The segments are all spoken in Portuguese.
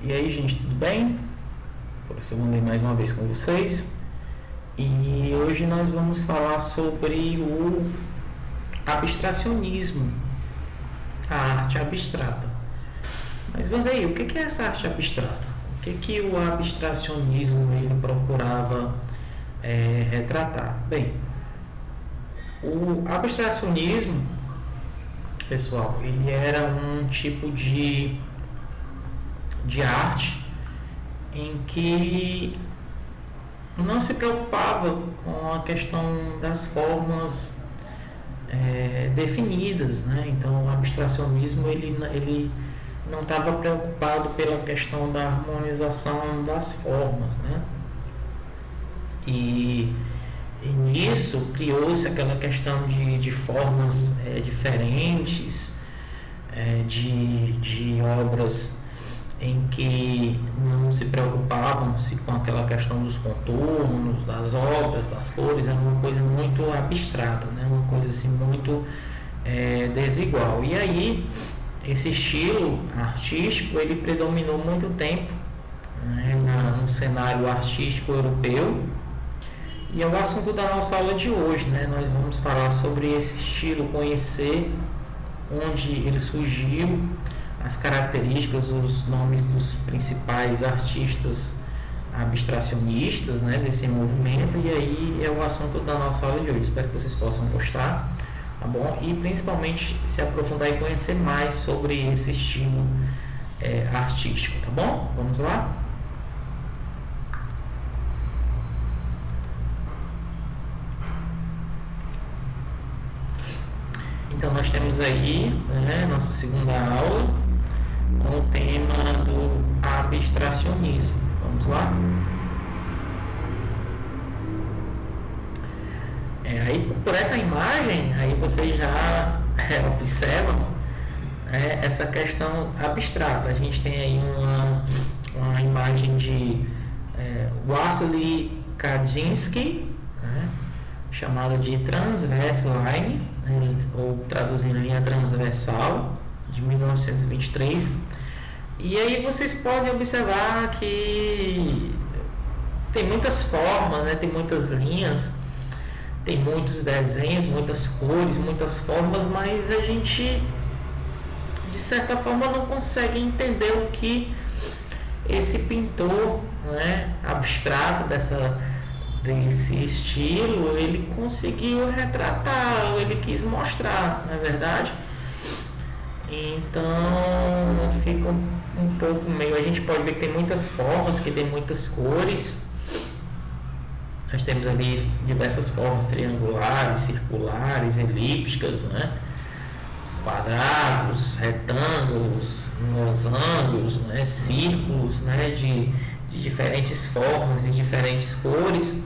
E aí, gente, tudo bem? Professor Mandei mais uma vez com vocês. E hoje nós vamos falar sobre o abstracionismo, a arte abstrata. Mas Vandei, o que é essa arte abstrata? O que o abstracionismo ele procurava retratar? Bem, o abstracionismo, pessoal, ele era um tipo de arte em que não se preocupava com a questão das formas definidas, né? Então o abstracionismo ele não estava preocupado pela questão da harmonização das formas, né? E nisso criou-se aquela questão de formas diferentes, de obras em que não se preocupavam-se com aquela questão dos contornos, das obras, das cores, era uma coisa muito abstrata, né? Uma coisa assim muito desigual. E aí, esse estilo artístico, ele predominou muito tempo, né, no cenário artístico europeu, e é o assunto da nossa aula de hoje, né? Nós vamos falar sobre esse estilo, conhecer onde ele surgiu, as características, os nomes dos principais artistas abstracionistas, né, desse movimento, e aí é o assunto da nossa aula de hoje. Espero que vocês possam gostar, tá bom? E principalmente se aprofundar e conhecer mais sobre esse estilo artístico, tá bom? Vamos lá? Então nós temos aí, né, nossa segunda aula, o tema do abstracionismo. Vamos lá? Aí por essa imagem, aí vocês já observam essa questão abstrata. A gente tem aí uma imagem de Wassily Kandinsky, né, chamada de Transverse Line, ou traduzindo linha transversal, de 1923. E aí vocês podem observar que tem muitas formas, né? Tem muitas linhas, tem muitos desenhos, muitas cores, muitas formas, mas a gente de certa forma não consegue entender o que esse pintor, né, abstrato desse estilo ele conseguiu retratar, ele quis mostrar, não é verdade? Então fica um pouco meio. A gente pode ver que tem muitas formas, que tem muitas cores. Nós temos ali diversas formas triangulares, circulares, elípticas, né? Quadrados, retângulos, losangos, né? Círculos, né? De diferentes formas e diferentes cores.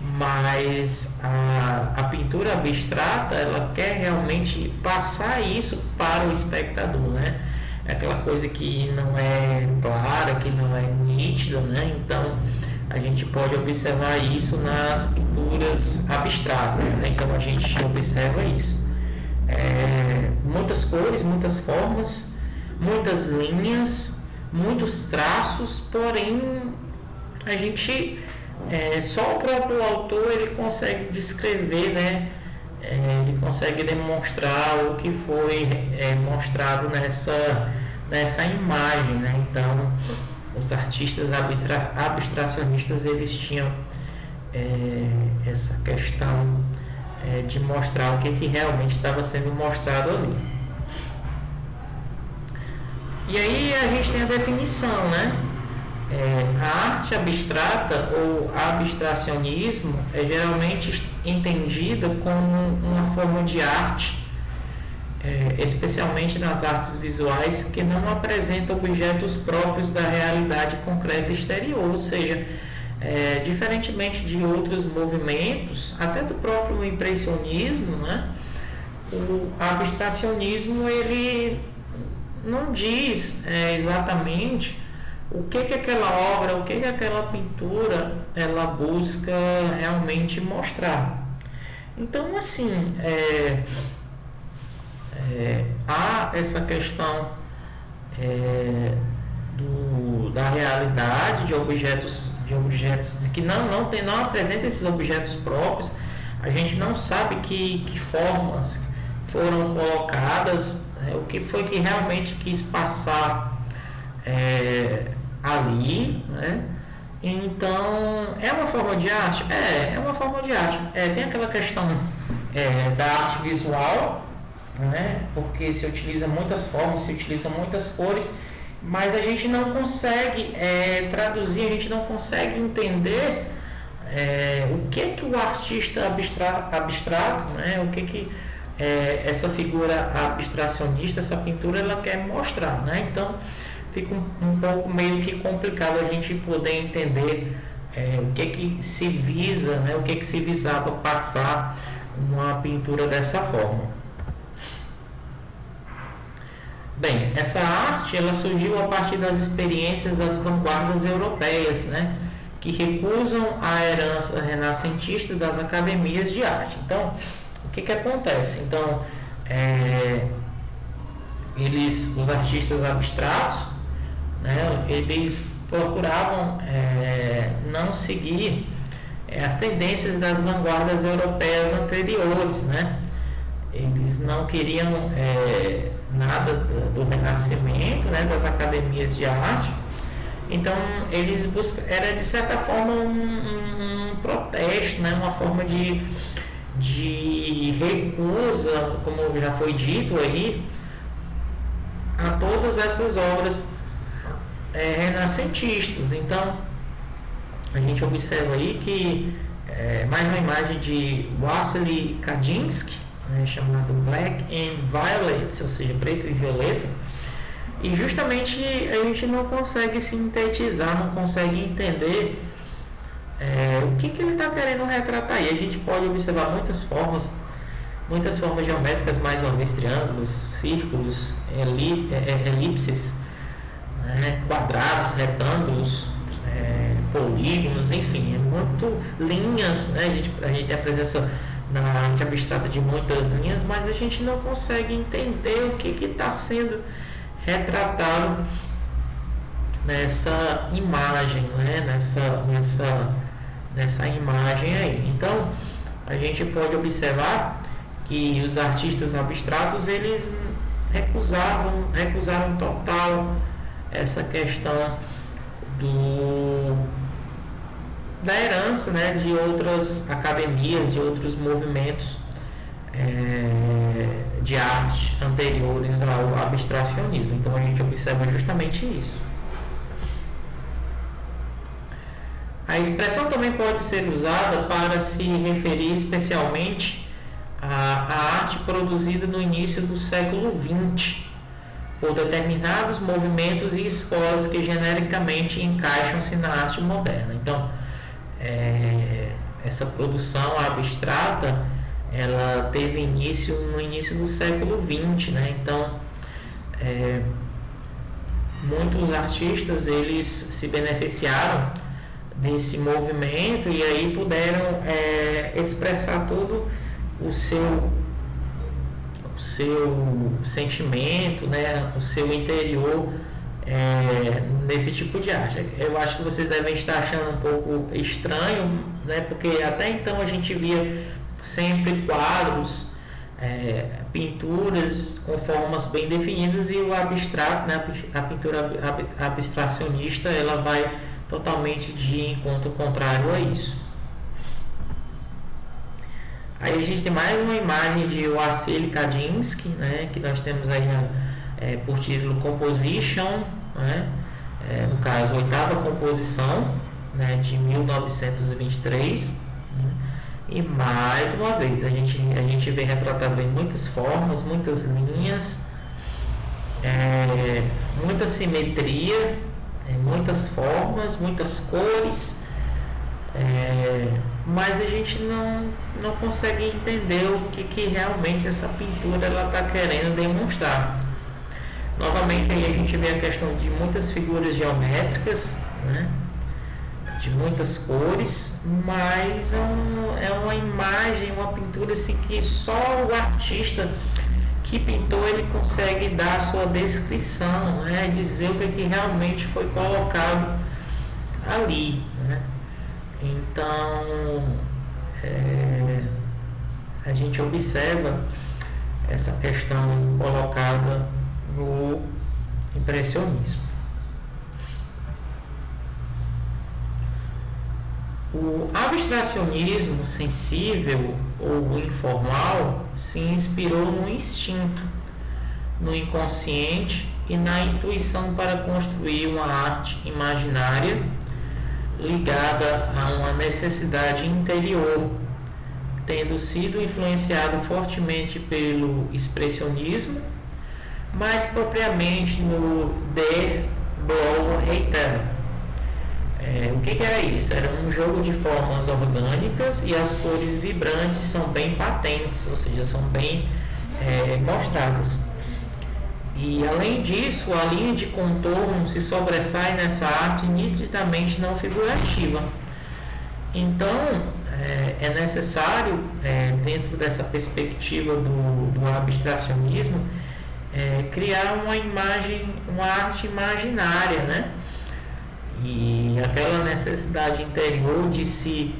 Mas a pintura abstrata ela quer realmente passar isso para o espectador, né? É aquela coisa que não é clara, que não é nítida, né? Então a gente pode observar isso nas pinturas abstratas, né? Então a gente observa isso, muitas cores, muitas formas, muitas linhas, muitos traços, porém a gente só o próprio autor ele consegue descrever, né? Ele consegue demonstrar o que foi mostrado nessa imagem, né? Então os artistas abstracionistas eles tinham essa questão de mostrar o que realmente estava sendo mostrado ali. E aí a gente tem a definição, né? A arte abstrata ou abstracionismo é geralmente entendida como uma forma de arte, especialmente nas artes visuais, que não apresenta objetos próprios da realidade concreta exterior, ou seja, diferentemente de outros movimentos, até do próprio impressionismo, né? O abstracionismo ele não diz exatamente o que aquela obra, o que aquela pintura ela busca realmente mostrar. Então, assim, há essa questão da realidade de objetos que não apresentam esses objetos próprios. A gente não sabe que formas foram colocadas, o que foi que realmente quis passar ali, né? Então, é uma forma de arte? É uma forma de arte. Tem aquela questão da arte visual, né? Porque se utiliza muitas formas, se utiliza muitas cores, mas a gente não consegue traduzir, a gente não consegue entender o que o artista abstrato, né? O que essa figura abstracionista, essa pintura, ela quer mostrar, né? Então fica um pouco meio que complicado a gente poder entender o que se visa, né? O que se visava passar uma pintura dessa forma. Bem, essa arte ela surgiu a partir das experiências das vanguardas europeias, né? Que recusam a herança renascentista das academias de arte. Então, o que acontece? Então, os artistas abstratos, né, eles procuravam não seguir as tendências das vanguardas europeias anteriores, né? Eles não queriam nada do Renascimento, né, das academias de arte. Então eles era de certa forma um protesto, né, uma forma de recusa, como já foi dito aí, a todas essas obras renascentistas. Então a gente observa aí que mais uma imagem de Wassily Kandinsky, né, chamado Black and Violet, ou seja, preto e violeta, e justamente a gente não consegue sintetizar, não consegue entender o que ele está querendo retratar. E a gente pode observar muitas formas geométricas, mais uma vez triângulos, círculos, elipses, né, quadrados, retângulos, polígonos, enfim, muito linhas, né? A gente tem a presença na arte abstrata de muitas linhas, mas a gente não consegue entender o que está sendo retratado nessa imagem, né? nessa imagem aí. Então, a gente pode observar que os artistas abstratos, eles recusaram total essa questão da herança, né, de outras academias, de outros movimentos de arte anteriores ao abstracionismo. Então a gente observa justamente isso. A expressão também pode ser usada para se referir especialmente à arte produzida no início do século XX por determinados movimentos e escolas que genericamente encaixam-se na arte moderna. Então, essa produção abstrata, ela teve início no início do século XX, né? Então, muitos artistas, eles se beneficiaram desse movimento e aí puderam expressar todo o seu sentimento, né, o seu interior nesse tipo de arte. Eu acho que vocês devem estar achando um pouco estranho, né, porque até então a gente via sempre quadros, pinturas com formas bem definidas, e o abstrato, né, a pintura abstracionista, ela vai totalmente de encontro contrário a isso. Aí a gente tem mais uma imagem de Wassily Kandinsky, né, que nós temos aí por título Composition, né, no caso, oitava composição, né, de 1923. Né, e mais uma vez, a gente vê retratado em muitas formas, muitas linhas, muita simetria, muitas formas, muitas cores, mas a gente não consegue entender o que realmente essa pintura está querendo demonstrar. Novamente aí a gente vê a questão de muitas figuras geométricas, né, de muitas cores, mas é uma imagem, uma pintura assim, que só o artista que pintor ele consegue dar a sua descrição, né? Dizer o que realmente foi colocado ali, né? Então, a gente observa essa questão colocada no impressionismo. O abstracionismo sensível ou informal se inspirou no instinto, no inconsciente e na intuição para construir uma arte imaginária ligada a uma necessidade interior, tendo sido influenciado fortemente pelo expressionismo, mais propriamente no Der Blaue Reiter. O que era isso? Era um jogo de formas orgânicas e as cores vibrantes são bem patentes, ou seja, são bem mostradas. E além disso, a linha de contorno se sobressai nessa arte nitidamente não figurativa. Então, é necessário, dentro dessa perspectiva do abstracionismo, criar uma imagem, uma arte imaginária, né? E aquela necessidade interior de se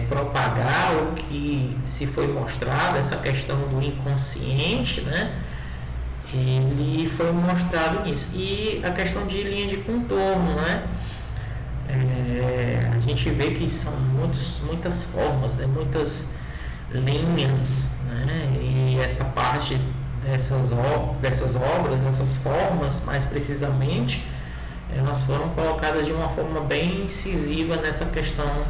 propagar o que se foi mostrado, essa questão do inconsciente, né? Ele foi mostrado nisso. E a questão de linha de contorno, né? A gente vê que são muitas formas, né? Muitas linhas, né? E essa parte dessas obras, dessas formas, mais precisamente, elas foram colocadas de uma forma bem incisiva nessa questão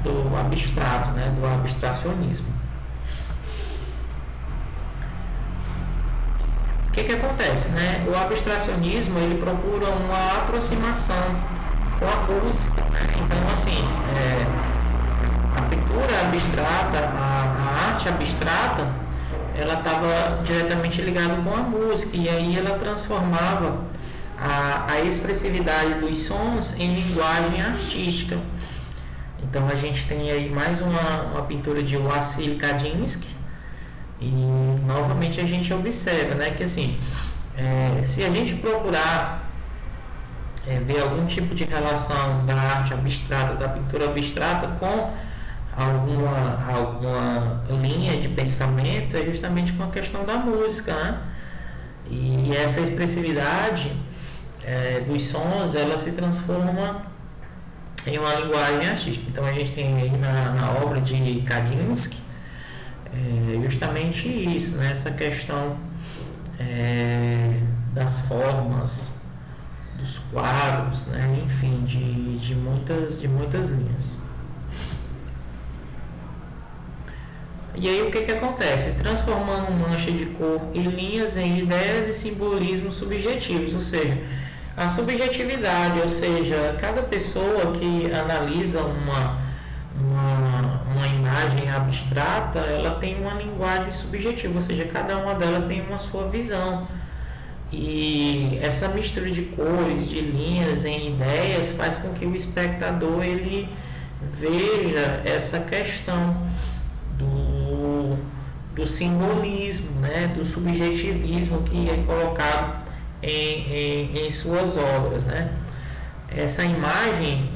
do abstrato, né? Do abstracionismo. O que acontece, né? O abstracionismo ele procura uma aproximação com a música, né? Então, assim, a pintura abstrata, a arte abstrata, ela estava diretamente ligada com a música, e aí ela transformava a expressividade dos sons em linguagem artística. Então a gente tem aí mais uma pintura de Wassily Kandinsky, e novamente a gente observa, né, que assim, se a gente procurar ver algum tipo de relação da arte abstrata, da pintura abstrata com alguma linha de pensamento, é justamente com a questão da música, né? E essa expressividade dos sons, ela se transforma em uma linguagem artística. Então a gente tem aí na obra de Kandinsky justamente isso, né? Essa questão das formas, dos quadros, né? Enfim, de muitas linhas. E aí o que acontece? Transformando mancha de cor e linhas em ideias e simbolismos subjetivos, ou seja, a subjetividade, ou seja, cada pessoa que analisa uma imagem abstrata, ela tem uma linguagem subjetiva, ou seja, cada uma delas tem uma sua visão. E essa mistura de cores, de linhas em ideias faz com que o espectador ele veja essa questão do simbolismo, né, do subjetivismo que é colocado em suas obras, né? Essa imagem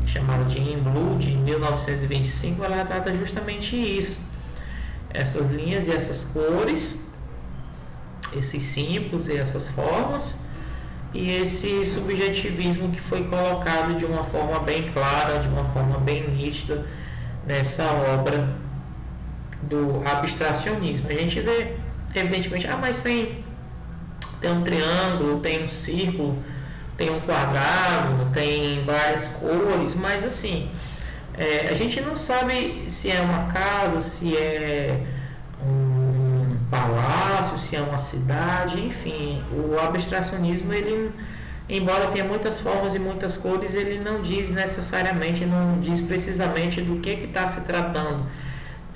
chamada de In Blue, de 1925, ela trata justamente isso. Essas linhas e essas cores, esses símbolos e essas formas, e esse subjetivismo que foi colocado de uma forma bem clara, de uma forma bem nítida nessa obra do abstracionismo. A gente vê, evidentemente, mas tem um triângulo, tem um círculo, tem um quadrado, tem várias cores, mas assim, a gente não sabe se é uma casa, se é um palácio, se é uma cidade, enfim. O abstracionismo, ele, embora tenha muitas formas e muitas cores, ele não diz necessariamente, não diz precisamente do que está se tratando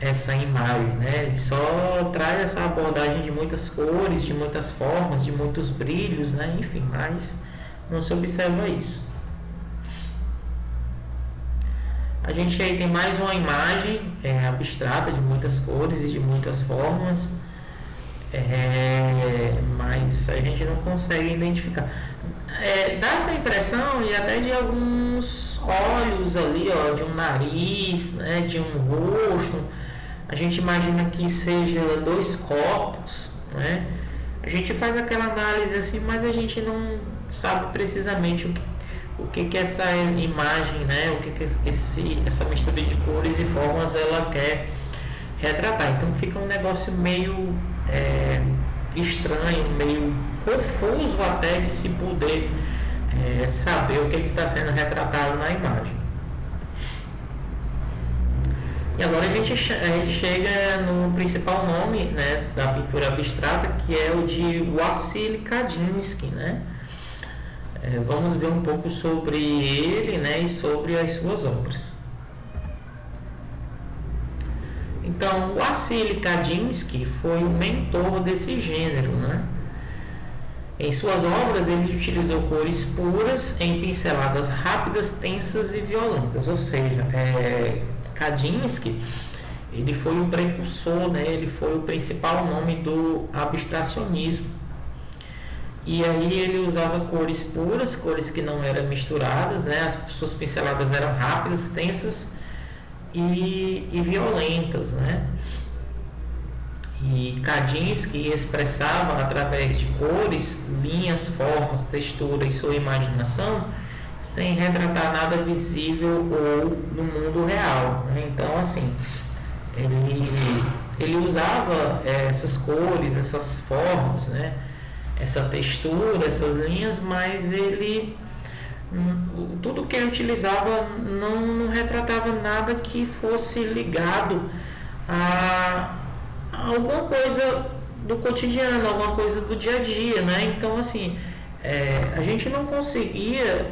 essa imagem, né? Ele só traz essa abordagem de muitas cores, de muitas formas, de muitos brilhos, né? Enfim, mas não se observa isso. A gente aí tem mais uma imagem abstrata de muitas cores e de muitas formas, mas a gente não consegue identificar. Dá essa impressão e até de alguns olhos ali, ó, de um nariz, né, de um rosto. A gente imagina que seja dois corpos, né? A gente faz aquela análise assim, mas a gente não sabe precisamente o que essa imagem, né, o que essa mistura de cores e formas ela quer retratar. Então fica um negócio meio estranho, meio confuso até de se poder saber o que está sendo retratado na imagem. E agora a gente chega no principal nome, né, da pintura abstrata, que é o de Wassily Kandinsky, né? Vamos ver um pouco sobre ele, né, e sobre as suas obras. Então, Wassily Kandinsky foi o mentor desse gênero, né? Em suas obras, ele utilizou cores puras em pinceladas rápidas, tensas e violentas. Ou seja, Kandinsky, ele foi o precursor, né? Ele foi o principal nome do abstracionismo. E aí ele usava cores puras, cores que não eram misturadas, né? As suas pinceladas eram rápidas, tensas e violentas, né? E Kandinsky expressava através de cores, linhas, formas, textura e sua imaginação, sem retratar nada visível ou no mundo real, né? Então, assim, ele usava essas cores, essas formas, né? Essa textura, essas linhas, mas tudo que ele utilizava não retratava nada que fosse ligado a alguma coisa do cotidiano, alguma coisa do dia a dia, né? Então, assim, a gente não conseguia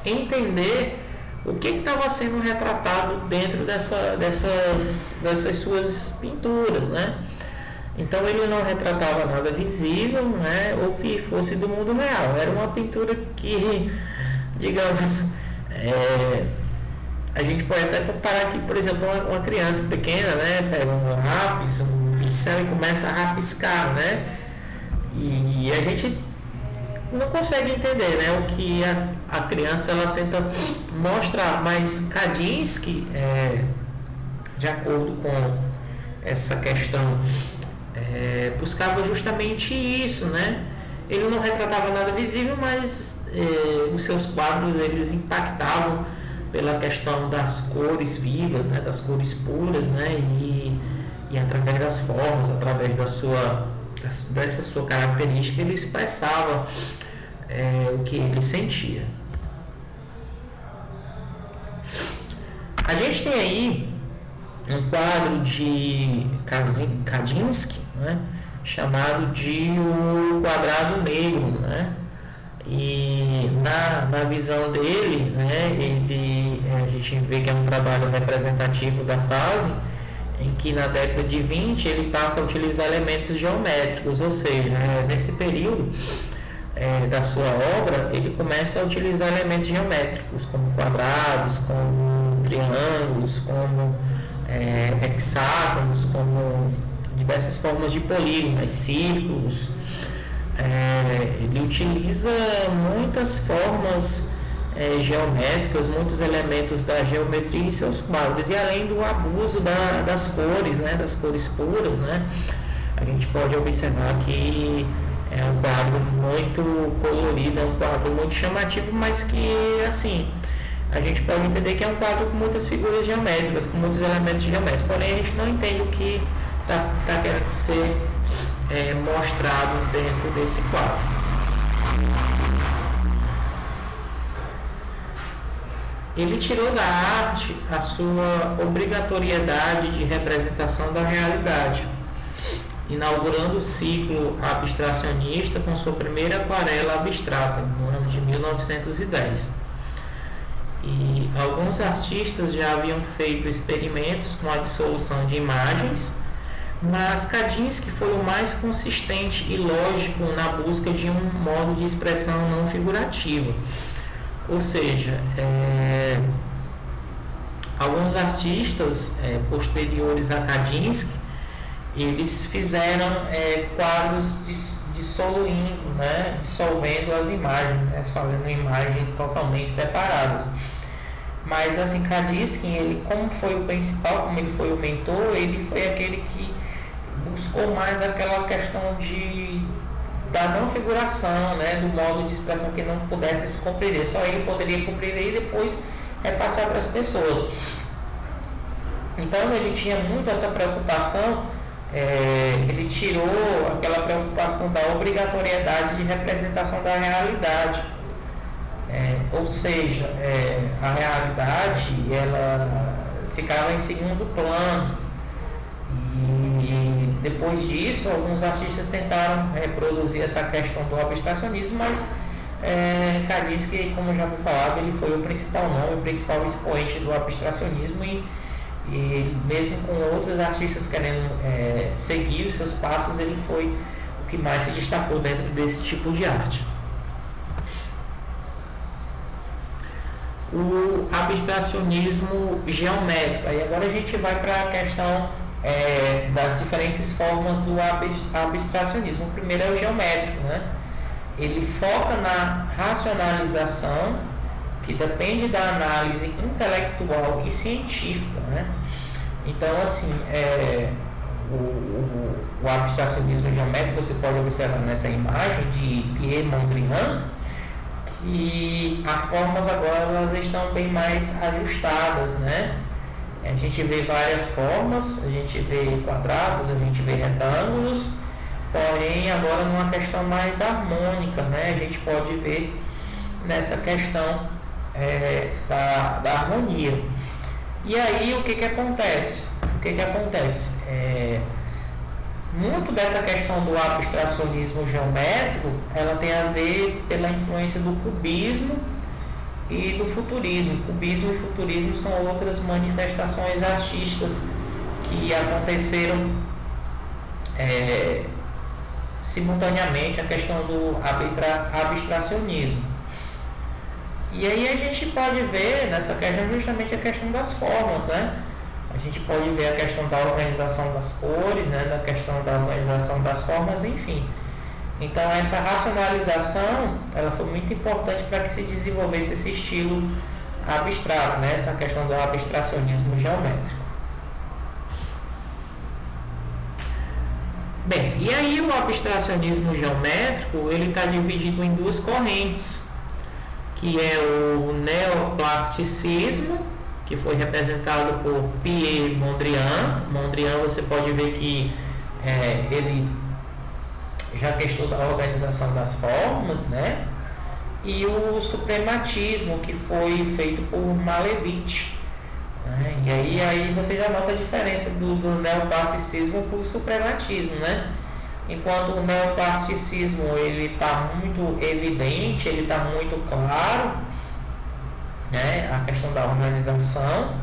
entender o que estava sendo retratado dentro dessas suas pinturas, né? Então ele não retratava nada visível, né, ou que fosse do mundo real. Era uma pintura que, digamos, a gente pode até comparar aqui, por exemplo, uma criança pequena, né, pega um lápis, um pincel e começa a rabiscar, né? E a gente não consegue entender, né, o que a criança ela tenta mostrar. Mas Kandinsky, de acordo com essa questão, buscava justamente isso, né? Ele não retratava nada visível, mas os seus quadros eles impactavam pela questão das cores vivas, né? Das cores puras, né? E através das formas, através dessa sua característica, ele expressava o que ele sentia. A gente tem aí um quadro de Kandinsky, né, chamado de O Quadrado Negro, né? E na visão dele, né, a gente vê que é um trabalho representativo da fase em que na década de 20 ele passa a utilizar elementos geométricos, ou seja, nesse período da sua obra ele começa a utilizar elementos geométricos como quadrados, como triângulos, como hexágonos, como diversas formas de polígonos, círculos. Ele utiliza muitas formas geométricas, muitos elementos da geometria em seus quadros, e além do abuso das cores, né, das cores puras, né, a gente pode observar que é um quadro muito colorido, é um quadro muito chamativo, mas que, assim, a gente pode entender que é um quadro com muitas figuras geométricas, com muitos elementos geométricos, porém a gente não entende o que está querendo ser mostrado dentro desse quadro. Ele tirou da arte a sua obrigatoriedade de representação da realidade, inaugurando o ciclo abstracionista com sua primeira aquarela abstrata, no ano de 1910. E alguns artistas já haviam feito experimentos com a dissolução de imagens, mas Kandinsky foi o mais consistente e lógico na busca de um modo de expressão não figurativa. Ou seja, alguns artistas posteriores a Kandinsky, eles fizeram quadros dissoluindo, né, dissolvendo as imagens, né, fazendo imagens totalmente separadas. Mas assim, Kandinsky, ele, como foi o principal, como ele foi o mentor, ele foi aquele que buscou mais aquela questão da não figuração, né, do modo de expressão que não pudesse se compreender, só ele poderia compreender e depois repassar para as pessoas. Então ele tinha muito essa preocupação, ele tirou aquela preocupação da obrigatoriedade de representação da realidade, ou seja, a realidade ela ficava em segundo plano. E depois disso, alguns artistas tentaram reproduzir essa questão do abstracionismo, mas Kandinsky, como já foi falado, ele foi o principal nome, o principal expoente do abstracionismo e mesmo com outros artistas querendo seguir os seus passos, ele foi o que mais se destacou dentro desse tipo de arte. O abstracionismo geométrico. Aí agora a gente vai para a questão das diferentes formas do abstracionismo. O primeiro é o geométrico, né? Ele foca na racionalização, que depende da análise intelectual e científica, né? Então, assim, o abstracionismo geométrico, você pode observar nessa imagem de Pierre Mondrian, que as formas agora elas estão bem mais ajustadas, né? A gente vê várias formas, a gente vê quadrados, a gente vê retângulos, porém agora numa questão mais harmônica, né? A gente pode ver nessa questão da harmonia. E aí o que acontece? Muito dessa questão do abstracionismo geométrico, ela tem a ver pela influência do cubismo e do futurismo. Cubismo e futurismo são outras manifestações artísticas que aconteceram simultaneamente a questão do abstracionismo. E aí a gente pode ver nessa questão justamente a questão das formas, né? A gente pode ver a questão da organização das cores, né? Da questão da organização das formas, enfim. Então essa racionalização ela foi muito importante para que se desenvolvesse esse estilo abstrato, né? Essa questão do abstracionismo geométrico. Bem, e aí o abstracionismo geométrico ele está dividido em duas correntes, que é o neoplasticismo, que foi representado por Pierre Mondrian. Mondrian, você pode ver que ele já questão da organização das formas, né? E o suprematismo, que foi feito por Malevich, né? E aí você já nota a diferença do neoplasticismo para o suprematismo, né? Enquanto o neoplasticismo ele está muito evidente, ele está muito claro, né? A questão da organização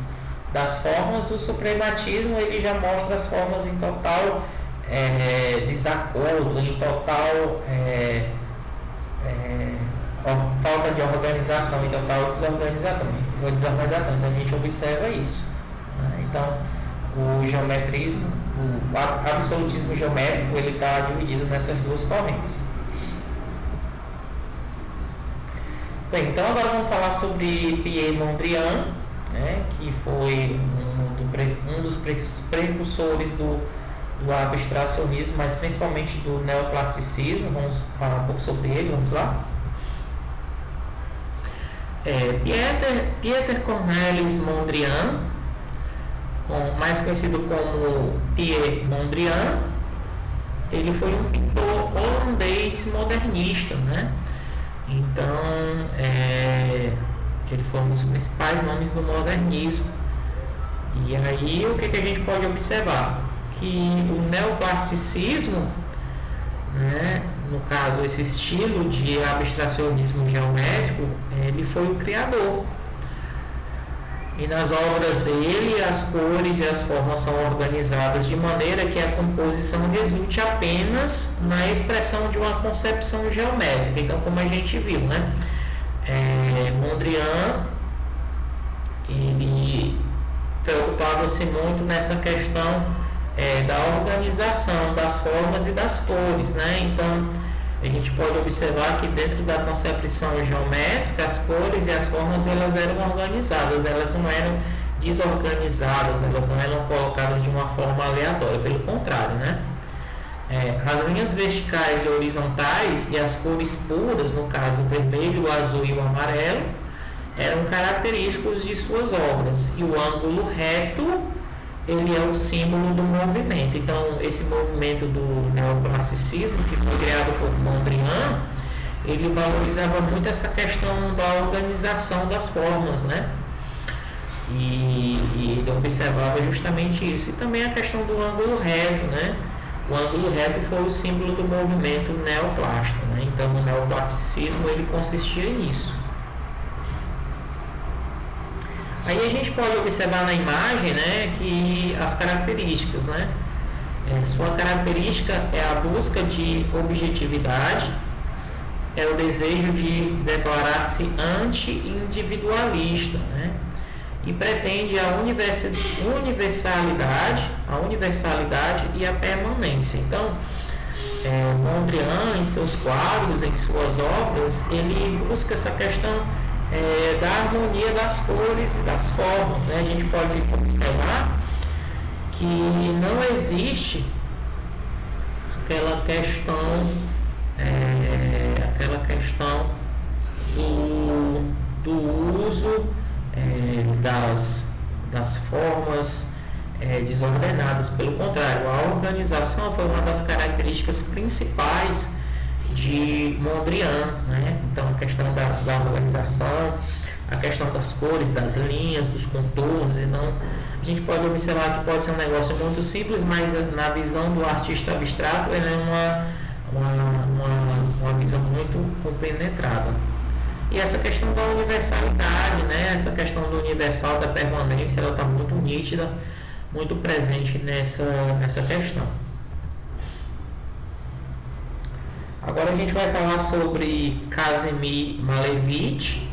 das formas, o suprematismo ele já mostra as formas em total desacordo, em total falta de organização, em total desorganização. Então a gente observa isso, né? Então o geometrismo, o absolutismo geométrico, ele está dividido nessas duas correntes. Bem, então agora vamos falar sobre Pierre Mondrian, né, que foi um dos precursores do abstracionismo, mas principalmente do neoplasticismo. Vamos falar um pouco sobre ele, vamos lá. Pieter Cornelis Mondrian, mais conhecido como Pierre Mondrian, ele foi um pintor holandês modernista, né? Então, ele foi um dos principais nomes do modernismo. E aí, o que a gente pode observar? Que o neoplasticismo, né, no caso, esse estilo de abstracionismo geométrico, ele foi o criador. E nas obras dele, as cores e as formas são organizadas de maneira que a composição resulte apenas na expressão de uma concepção geométrica. Então, como a gente viu, né? Mondrian, ele preocupava-se muito nessa questão da organização das formas e das cores, né? Então, a gente pode observar que dentro da concepção geométrica, as cores e as formas elas eram organizadas, elas não eram desorganizadas, elas não eram colocadas de uma forma aleatória, pelo contrário, né? As linhas verticais e horizontais e as cores puras, no caso o vermelho, o azul e o amarelo, eram característicos de suas obras, e o ângulo reto ele é o símbolo do movimento. Então, esse movimento do neoclassicismo, que foi criado por Mondrian, ele valorizava muito essa questão da organização das formas, né? E ele observava justamente isso. E também a questão do ângulo reto, né? O ângulo reto foi o símbolo do movimento neoclássico, né? Então, o neoclassicismo ele consistia nisso. Aí a gente pode observar na imagem, né, que as características, né? Sua característica é a busca de objetividade, é o desejo de declarar-se anti-individualista, né? E pretende a universalidade e a permanência. Então, Mondrian, em seus quadros, em suas obras, ele busca essa questão da harmonia das cores e das formas, né? A gente pode observar que não existe aquela questão do uso das formas desordenadas. Pelo contrário, a organização foi uma das características principais de Mondrian, né? Então, a questão da organização, a questão das cores, das linhas, dos contornos, e não, a gente pode observar que pode ser um negócio muito simples, mas na visão do artista abstrato, ele é uma visão muito compenetrada. E essa questão da universalidade, né? Essa questão do universal, da permanência, ela está muito nítida, muito presente nessa questão. Agora a gente vai falar sobre Kazimir Malevich,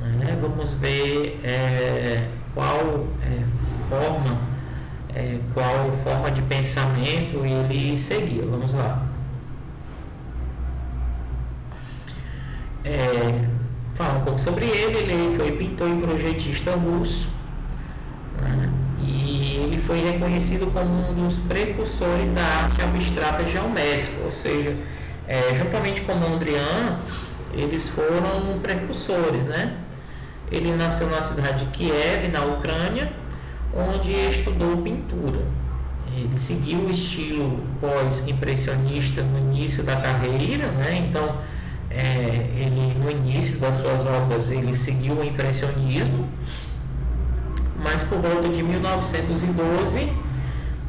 né? Vamos ver qual forma de pensamento ele seguia. Vamos lá. Falar um pouco sobre ele. Ele foi pintor e projetista russo, né? E ele foi reconhecido como um dos precursores da arte abstrata geométrica, ou seja, juntamente com Mondrian, eles foram precursores, né? Ele nasceu na cidade de Kiev, na Ucrânia, onde estudou pintura. Ele seguiu o estilo pós-impressionista no início da carreira, né? Então, ele no início das suas obras ele seguiu o impressionismo, mas por volta de 1912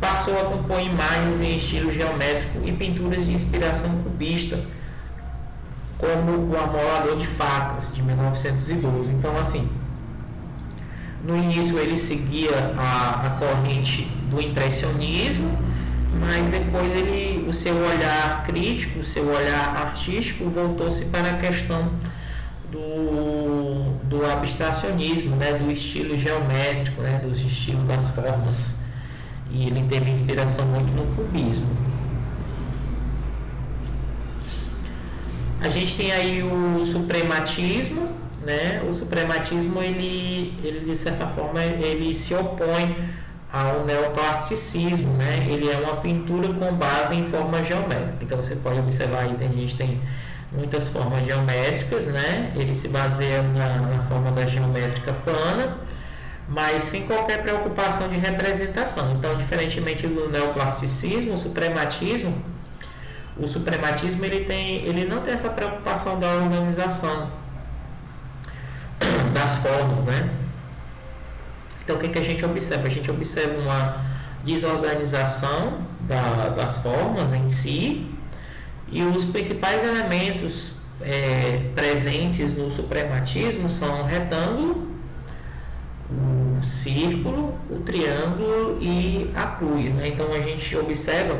passou a compor imagens em estilo geométrico e pinturas de inspiração cubista, como o Amolador de Facas, de 1912. Então, assim, no início ele seguia a corrente do impressionismo, mas depois o seu olhar crítico, o seu olhar artístico voltou-se para a questão do abstracionismo, né, do estilo geométrico, né, do estilo das formas. E ele teve inspiração muito no cubismo. A gente tem aí o suprematismo, né? O suprematismo, ele de certa forma, ele se opõe ao neoclassicismo, né? Ele é uma pintura com base em forma geométrica. Então, você pode observar aí, a gente tem muitas formas geométricas, né? Ele se baseia na forma da geométrica plana, mas sem qualquer preocupação de representação. Então, diferentemente do neoclassicismo, o suprematismo ele não tem essa preocupação da organização das formas, né? Então, o que a gente observa? A gente observa uma desorganização das formas em si, e os principais elementos presentes no suprematismo são o retângulo, o círculo, o triângulo e a cruz, né? Então, a gente observa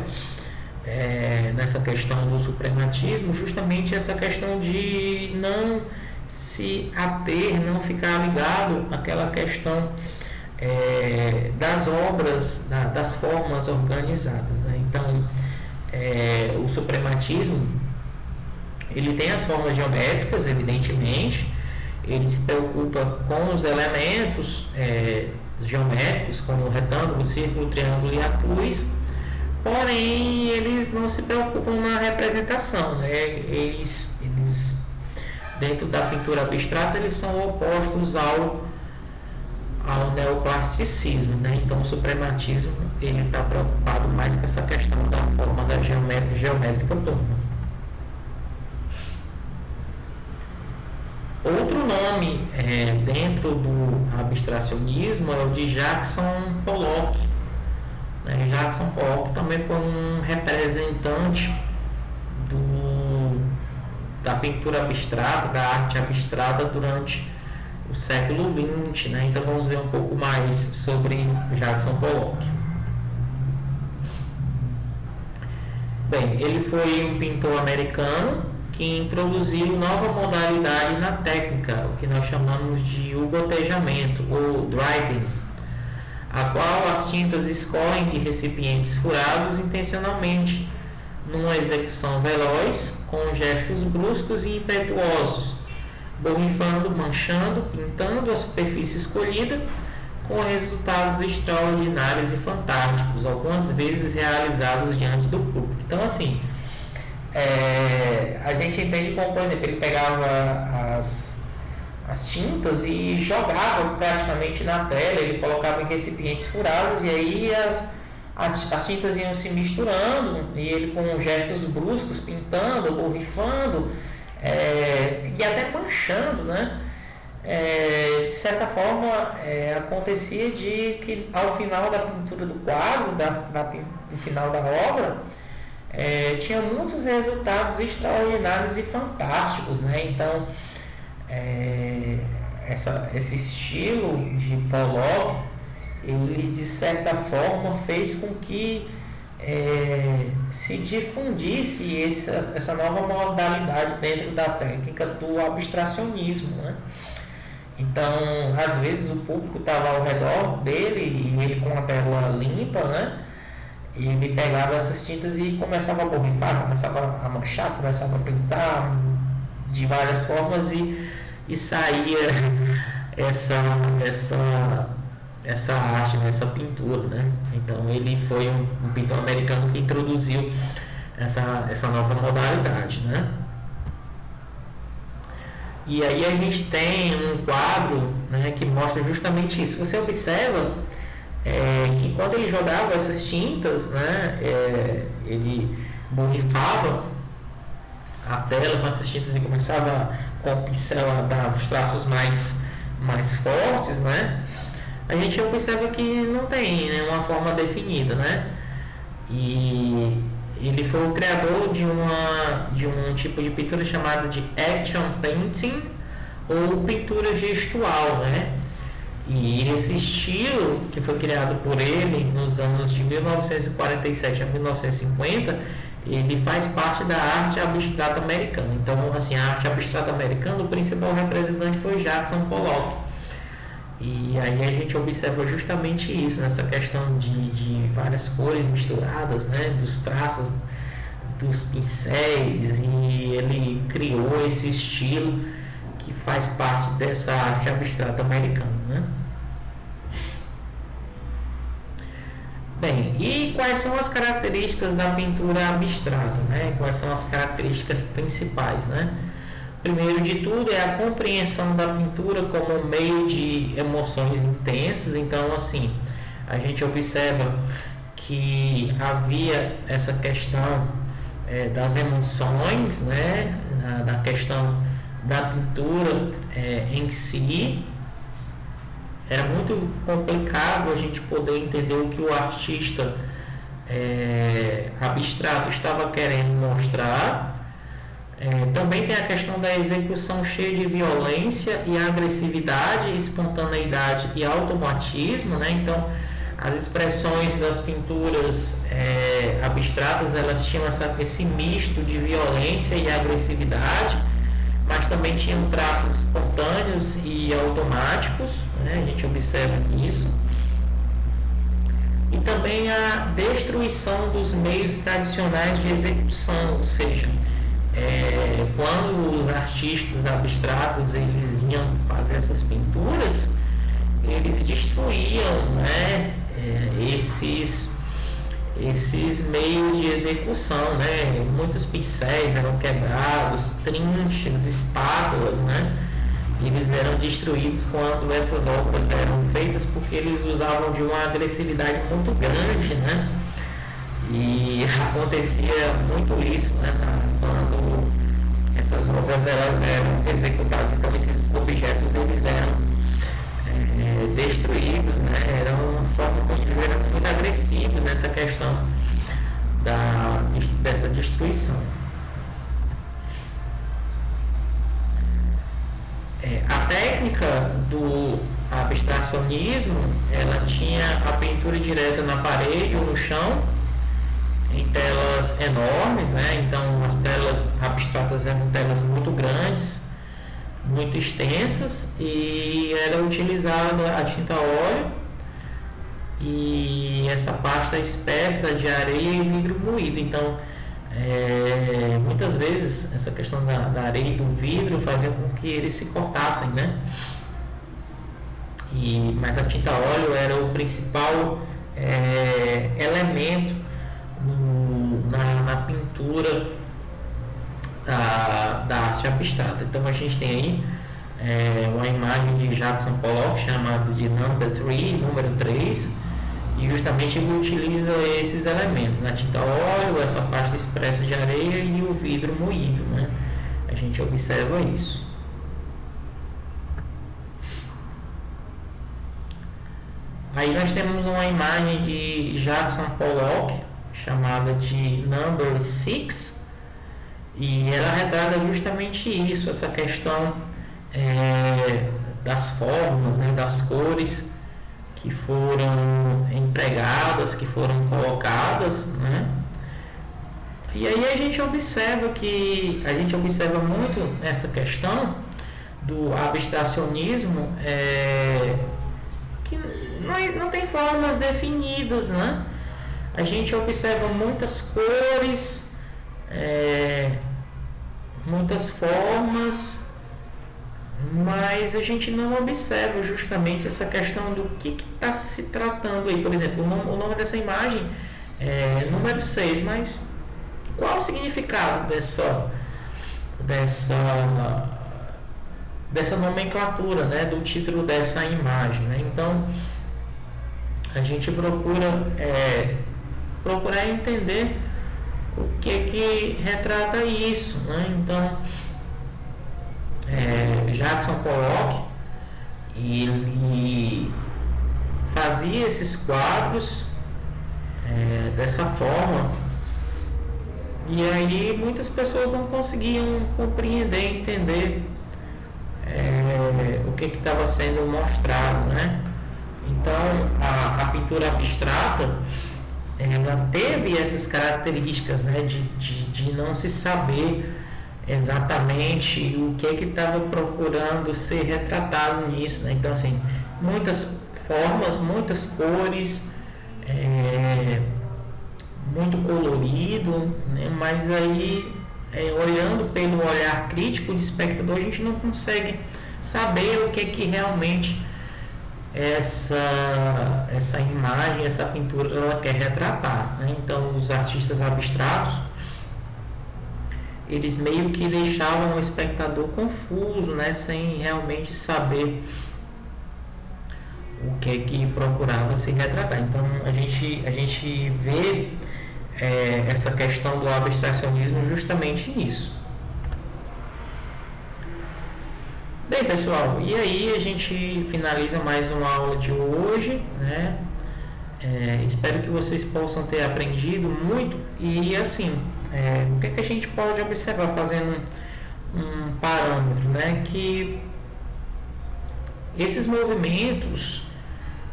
nessa questão do suprematismo justamente essa questão de não se ater, não ficar ligado àquela questão das obras, das formas organizadas, né? Então, o suprematismo, ele tem as formas geométricas, evidentemente, ele se preocupa com os elementos geométricos, como o retângulo, o círculo, o triângulo e a cruz, porém eles não se preocupam na representação, né? Eles dentro da pintura abstrata, eles são opostos ao neoclassicismo, né? Então o suprematismo ele está preocupado mais com essa questão da forma da geométrica plana. Outro nome dentro do abstracionismo é o de Jackson Pollock. Jackson Pollock também foi um representante da pintura abstrata, da arte abstrata durante o século XX, né? Então vamos ver um pouco mais sobre Jackson Pollock. Bem, ele foi um pintor americano que introduziu nova modalidade na técnica, o que nós chamamos de gotejamento ou driving, a qual as tintas escorrem de recipientes furados intencionalmente, numa execução veloz, com gestos bruscos e impetuosos, borrifando, manchando, pintando a superfície escolhida, com resultados extraordinários e fantásticos, algumas vezes realizados diante do público. Então, assim, a gente entende como, por exemplo, ele pegava as tintas e jogava praticamente na tela, ele colocava em recipientes furados e aí as tintas iam se misturando e ele com gestos bruscos, pintando, borrifando e até manchando, né? De certa forma, acontecia de que ao final da pintura do quadro, do final da obra, tinha muitos resultados extraordinários e fantásticos, né? Então, esse estilo de Pollock, ele de certa forma fez com que se difundisse essa nova modalidade dentro da técnica do abstracionismo, né? Então, às vezes o público estava ao redor dele e ele com a tela limpa, né? E ele pegava essas tintas e começava a borrifar, começava a manchar, começava a pintar de várias formas e saía essa arte, essa pintura, né? Então ele foi um pintor americano que introduziu essa nova modalidade, né? E aí a gente tem um quadro, né, que mostra justamente isso. Você observa que quando ele jogava essas tintas, né, ele borrifava a tela com essas tintas e começava com o pincel a dar os traços mais fortes, né? A gente observa que não tem, né, uma forma definida, né? E ele foi o criador de um tipo de pintura chamado de action painting ou pintura gestual, né? E esse estilo, que foi criado por ele nos anos de 1947 a 1950, ele faz parte da arte abstrata americana. Então, assim, a arte abstrata americana, o principal representante foi Jackson Pollock. E aí a gente observa justamente isso, nessa questão de várias cores misturadas, né, dos traços, dos pincéis, e ele criou esse estilo que faz parte dessa arte abstrata americana, né? Bem, e quais são as características da pintura abstrata, né? Quais são as características principais, né? Primeiro de tudo é a compreensão da pintura como meio de emoções intensas. Então, assim, a gente observa que havia essa questão das emoções, né? Da questão da pintura em si. Era muito complicado a gente poder entender o que o artista abstrato estava querendo mostrar. Também tem a questão da execução cheia de violência e agressividade, espontaneidade e automatismo, né? Então, as expressões das pinturas abstratas, elas tinham esse misto de violência e agressividade, mas também tinham traços espontâneos e automáticos, né? A gente observa isso. E também a destruição dos meios tradicionais de execução, ou seja, quando os artistas abstratos eles iam fazer essas pinturas, eles destruíam, né, esses meios de execução, né? Muitos pincéis eram quebrados, trinchas, espátulas, né? Eles eram destruídos quando essas obras eram feitas, porque eles usavam de uma agressividade muito grande, né? E acontecia muito isso, né? Quando essas obras eram executadas, então esses objetos eles eram destruídos, né? Era uma forma como eles eram muito agressivos nessa questão dessa destruição. A técnica do abstracionismo, ela tinha a pintura direta na parede ou no chão, em telas enormes, né? Então as telas abstratas eram telas muito grandes, muito extensas, e era utilizada a tinta óleo e essa pasta espessa de areia e vidro moído. Então muitas vezes essa questão da areia e do vidro fazia com que eles se cortassem, né? Mas a tinta óleo era o principal elemento na pintura da arte abstrata. Então a gente tem aí uma imagem de Jackson Pollock chamada de número 3, e justamente ele utiliza esses elementos, na tinta óleo, essa pasta expressa de areia e o vidro moído, né? A gente observa isso. Aí nós temos uma imagem de Jackson Pollock chamada de Number 6, e ela retrata justamente isso, essa questão das formas, né, das cores que foram empregadas, que foram colocadas, né? E aí a gente observa muito essa questão do abstracionismo, que não tem formas definidas, né? A gente observa muitas cores, muitas formas, mas a gente não observa justamente essa questão do que está se tratando aí. Por exemplo, o nome dessa imagem é número 6, mas qual o significado dessa nomenclatura, né, do título dessa imagem, né? Então a gente procurar entender o que retrata isso, né? Então Jackson Pollock, ele fazia esses quadros dessa forma, e aí muitas pessoas não conseguiam compreender, entender o que estava sendo mostrado, né? Então a pintura abstrata, ela teve essas características, né, de não se saber exatamente o que estava procurando ser retratado nisso, né? Então, assim, muitas formas, muitas cores, muito colorido, né? Mas aí, olhando pelo olhar crítico de espectador, a gente não consegue saber o que realmente essa imagem, essa pintura, ela quer retratar, né? Então, os artistas abstratos, eles meio que deixavam o espectador confuso, né? Sem realmente saber o que procurava se retratar. Então a gente vê essa questão do abstracionismo justamente nisso. Bem, pessoal, e aí a gente finaliza mais uma aula de hoje, né? Espero que vocês possam ter aprendido muito. E assim, o que a gente pode observar fazendo um parâmetro, né? Que esses movimentos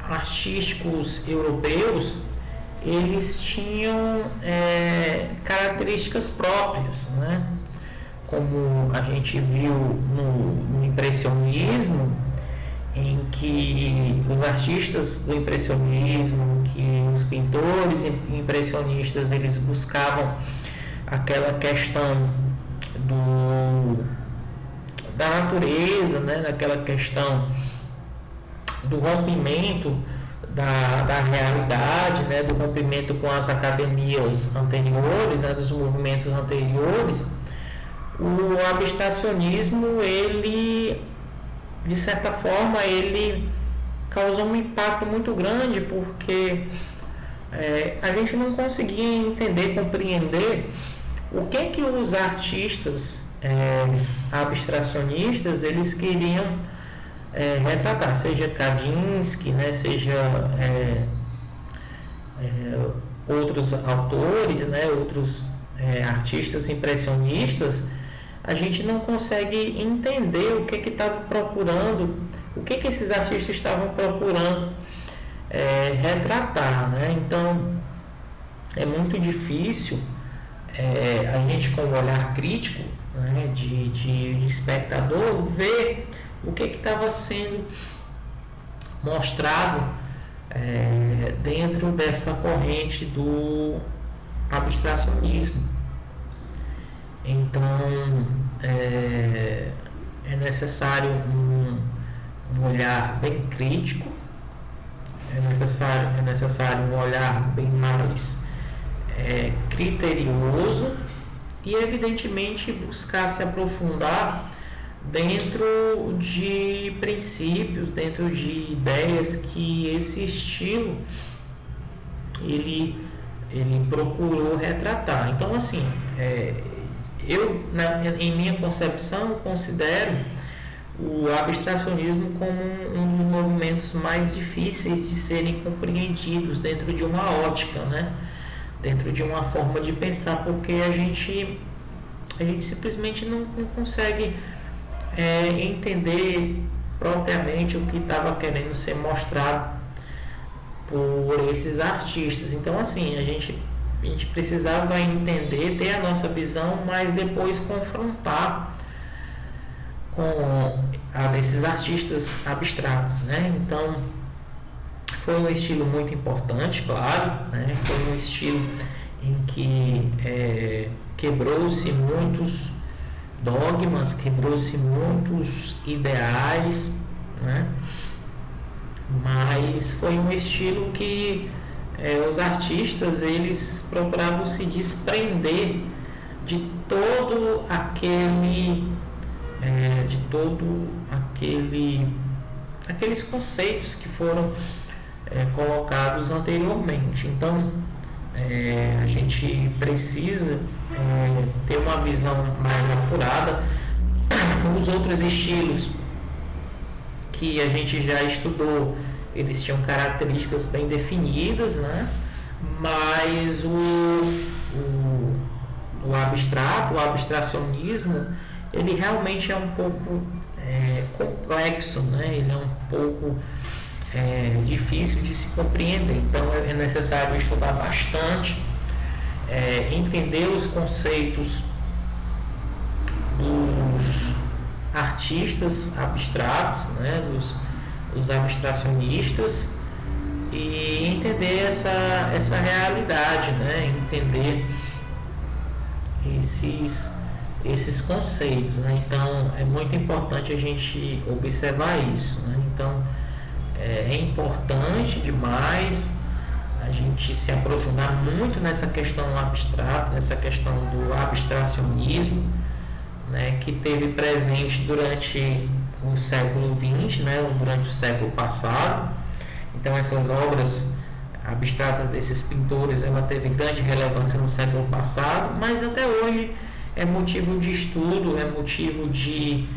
artísticos europeus, eles tinham características próprias, né? como a gente viu no impressionismo, em que os artistas do impressionismo, que os pintores impressionistas, eles buscavam aquela questão da natureza, né? Daquela questão do rompimento da realidade, né? Do rompimento com as academias anteriores, né? Dos movimentos anteriores. O abstracionismo, ele, de certa forma, ele causou um impacto muito grande, porque a gente não conseguia entender, compreender o que os artistas abstracionistas eles queriam retratar, seja Kandinsky, né, seja outros autores, né, outros artistas impressionistas. A gente não consegue entender o que estava procurando, o que esses artistas estavam procurando retratar, né? Então, é muito difícil a gente, com o olhar crítico, né, de espectador, ver o que estava sendo mostrado dentro dessa corrente do abstracionismo. Então, é necessário um olhar bem crítico, é necessário um olhar bem mais criterioso e, evidentemente, buscar se aprofundar dentro de princípios, dentro de ideias que esse estilo ele procurou retratar. Então, assim, eu, em minha concepção, considero o abstracionismo como um dos movimentos mais difíceis de serem compreendidos dentro de uma ótica, né? Dentro de uma forma de pensar, porque a gente simplesmente não consegue entender propriamente o que estava querendo ser mostrado por esses artistas. Então, assim, a gente precisava entender, ter a nossa visão, mas depois confrontar com a desses artistas abstratos, né? Então, foi um estilo muito importante, claro, né? Foi um estilo em que quebrou-se muitos dogmas, quebrou-se muitos ideais, né? Mas foi um estilo que os artistas eles procuravam se desprender de todo aqueles conceitos que foram colocados anteriormente. Então, a gente precisa ter uma visão mais apurada. Os outros estilos que a gente já estudou, eles tinham características bem definidas, né? Mas o abstrato, o abstracionismo, ele realmente é um pouco complexo, né? Ele é um pouco difícil de se compreender. Então é necessário estudar bastante, entender os conceitos dos artistas abstratos, né? Dos abstracionistas, e entender essa realidade, né? Entender esses conceitos, né? Então é muito importante a gente observar isso, né? Então é importante demais a gente se aprofundar muito nessa questão abstrata, nessa questão do abstracionismo, né? Que teve presente durante o século XX, né? Durante o século passado. Então essas obras abstratas desses pintores, ela teve grande relevância no século passado, mas até hoje é motivo de estudo, é motivo de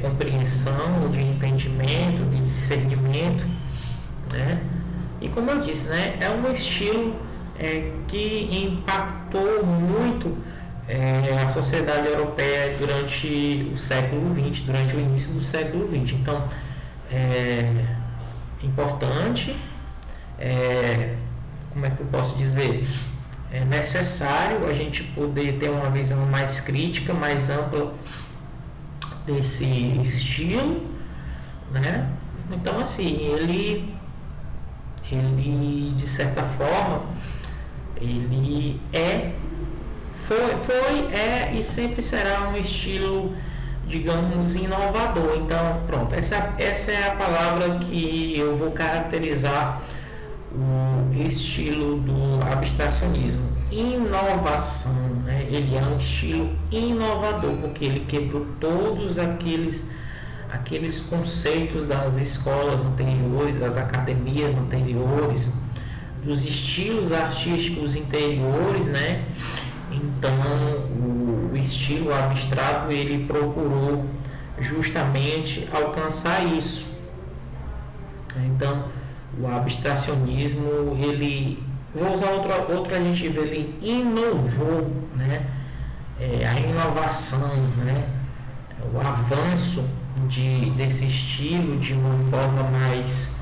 compreensão, de entendimento, de discernimento, né? E como eu disse, né, é um estilo que impactou muito a sociedade europeia durante o século XX, durante o início do século XX. Então, importante, como é que eu posso dizer? é necessário a gente poder ter uma visão mais crítica, mais ampla desse estilo, né? Então, assim, ele de certa forma, ele é e sempre será um estilo, digamos, inovador. Então, pronto, essa é a palavra que eu vou caracterizar o estilo do abstracionismo. Inovação, né? Ele é um estilo inovador, porque ele quebrou todos aqueles conceitos das escolas anteriores, das academias anteriores, dos estilos artísticos anteriores, né? Então, o estilo abstrato, ele procurou justamente alcançar isso. Então, o abstracionismo, ele, vou usar outro adjetivo, ele inovou, né? A inovação, né? O avanço desse estilo de uma forma mais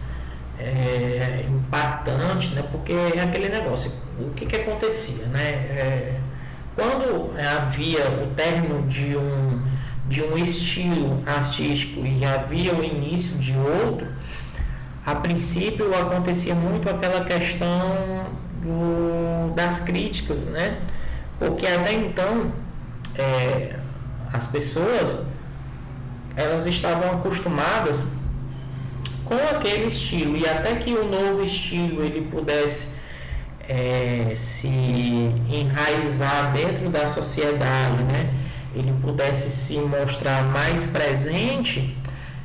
impactante, né? Porque é aquele negócio, o que acontecia, né? Quando havia o término de um estilo artístico e havia o início de outro, a princípio acontecia muito aquela questão das críticas, né? Porque até então as pessoas, elas estavam acostumadas com aquele estilo, e até que o novo estilo ele pudesse se enraizar dentro da sociedade, né? Ele pudesse se mostrar mais presente,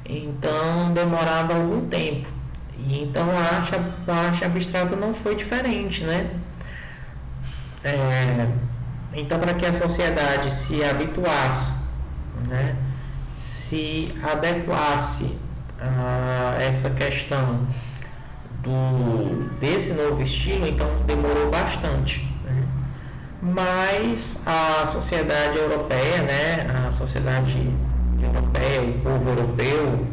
então demorava algum tempo. E então a arte abstrata não foi diferente, né? Então, para que a sociedade se habituasse, né? Se adequasse a essa questão desse novo estilo, então demorou bastante, né? Mas a sociedade europeia, né? A sociedade europeia, o povo europeu,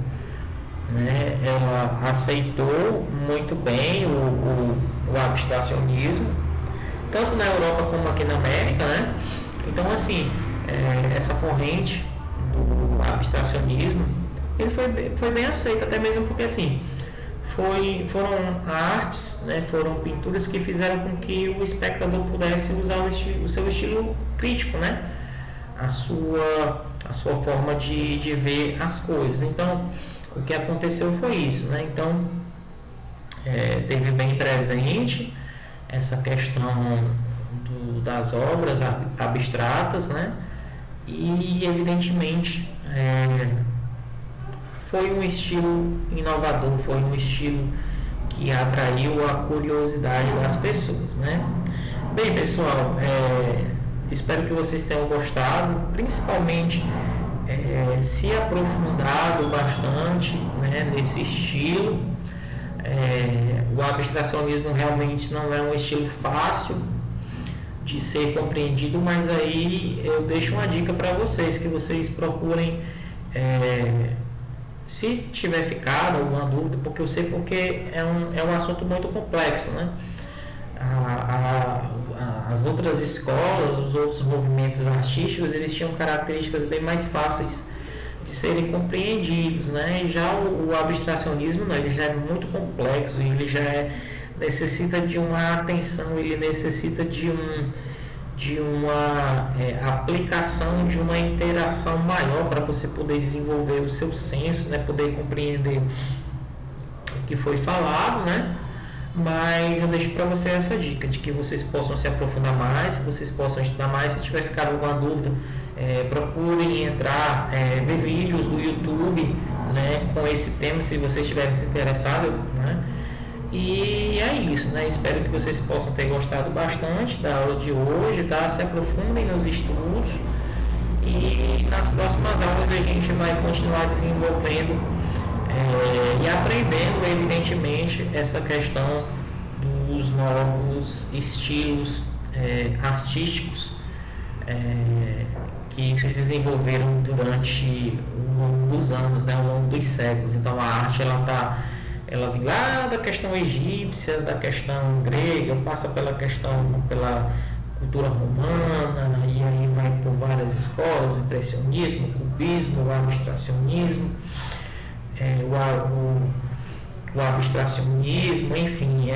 né? Ela aceitou muito bem o abstracionismo, tanto na Europa como aqui na América, né? Então, assim, essa corrente do abstracionismo, ele foi bem aceito, até mesmo porque, assim, foram artes, né, foram pinturas que fizeram com que o espectador pudesse usar o seu estilo crítico, né? A sua forma de ver as coisas. Então, o que aconteceu foi isso, né? Então, teve bem presente essa questão das obras abstratas, né? E, evidentemente, foi um estilo inovador, foi um estilo que atraiu a curiosidade das pessoas, né? Bem, pessoal, espero que vocês tenham gostado, principalmente se aprofundado bastante, né, nesse estilo. O abstracionismo realmente não é um estilo fácil de ser compreendido, mas aí eu deixo uma dica para vocês, que vocês procurem, se tiver ficado alguma dúvida, porque eu sei porque é um assunto muito complexo, né? As outras escolas, os outros movimentos artísticos, eles tinham características bem mais fáceis de serem compreendidos, né? E já o abstracionismo, não, ele já é muito complexo, ele já necessita de uma atenção, ele necessita de uma aplicação, de uma interação maior para você poder desenvolver o seu senso, né? Poder compreender o que foi falado, né? Mas eu deixo para você essa dica, de que vocês possam se aprofundar mais, que vocês possam estudar mais. Se tiver ficado alguma dúvida, procurem entrar, ver vídeos do YouTube, né, com esse tema, se vocês estiverem se interessados, né? E é isso, né? Espero que vocês possam ter gostado bastante da aula de hoje, tá? Se aprofundem nos estudos, e nas próximas aulas a gente vai continuar desenvolvendo e aprendendo, evidentemente, essa questão dos novos estilos artísticos que se desenvolveram durante o longo dos anos, né, ao longo dos séculos. Então a arte ela está ela vem lá da questão egípcia, da questão grega, passa pela cultura romana, e aí vai por várias escolas, o impressionismo, o cubismo, o abstracionismo, o abstracionismo, enfim,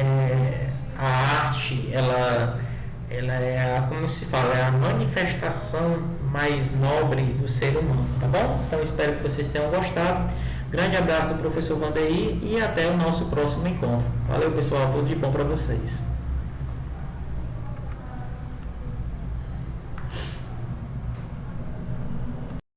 a arte, ela é, como se fala, é a manifestação mais nobre do ser humano, tá bom? Então espero que vocês tenham gostado. Grande abraço do professor Vandery e até o nosso próximo encontro. Valeu, pessoal, tudo de bom para vocês.